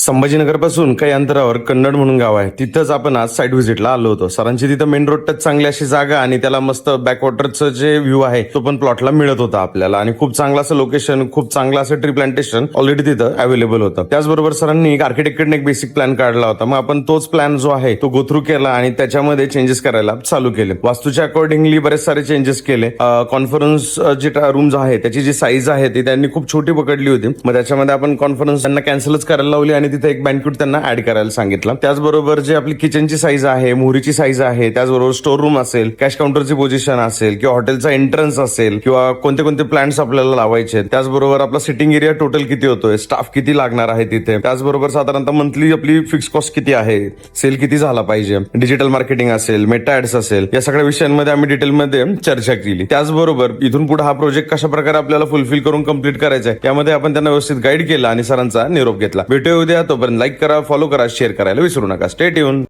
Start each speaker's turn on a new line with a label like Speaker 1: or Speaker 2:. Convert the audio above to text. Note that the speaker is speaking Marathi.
Speaker 1: संभाजीनगर पासून काही अंतरावर कन्नड म्हणून गाव आहे. तिथंच आपण आज साईट व्हिजिटला आलो होतो. सरांची तिथं मेन रोड टच चांगली अशी जागा आणि त्याला मस्त बॅकवॉटरचं जे व्ह्यू आहे तो पण प्लॉटला मिळत होता आपल्याला. आणि खूप चांगलं असं लोकेशन, खूप चांगलं असं ट्री प्लांटेशन ऑलरेडी तिथं अवेलेबल होतं. त्याचबरोबर सरांनी एक आर्किटेक्टकडनं एक बेसिक प्लॅन काढला होता. मग आपण तोच प्लॅन जो आहे तो गो थ्रू केला आणि त्याच्यामध्ये चेंजेस करायला चालू केले. वास्तूच्या अकॉर्डिंगली बरेच सारे चेंजेस केले. कॉन्फरन्स जे रूम्स आहे त्याची जी साईज आहे ती त्यांनी खूप छोटी पकडली होती. मग त्याच्यामध्ये आपण कॉन्फरन्स त्यांना कॅन्सलच करायला लावली आणि तिथे एक बँक्वेट त्यांना ऍड करायला सांगितलं. त्याचबरोबर जे आपली किचनची साईज आहे, मोहरीची साईज आहे, त्याचबरोबर स्टोर रूम असेल, कॅश काउंटरची पोझिशन असेल किंवा हॉटेलचा एंट्रन्स असेल किंवा कोणते कोणते प्लांट्स आपल्याला लावायचे, त्याचबरोबर आपला सिटिंग एरिया टोटल किती होतोय, स्टाफ किती लागणार आहे तिथे, त्याचबरोबर साधारणतः मंथली आपली फिक्स कॉस्ट किती आहे, सेल किती झाला पाहिजे, डिजिटल मार्केटिंग असेल, मेटा ऍड्स असेल, या सगळ्या विषयांमध्ये आम्ही डिटेलमध्ये चर्चा केली. त्याचबरोबर इथून पुढे हा प्रोजेक्ट कशा प्रकारे आपल्याला फुलफिल करून कंप्लीट करायचा आहे यामध्ये आपण त्यांना व्यवस्थित गाईड केला आणि सरांचा निरोप घेतला. भेटूया उद्या. तोपर्यंत लाईक करा, फॉलो करा, शेअर करायला विसरू नका. Stay tune.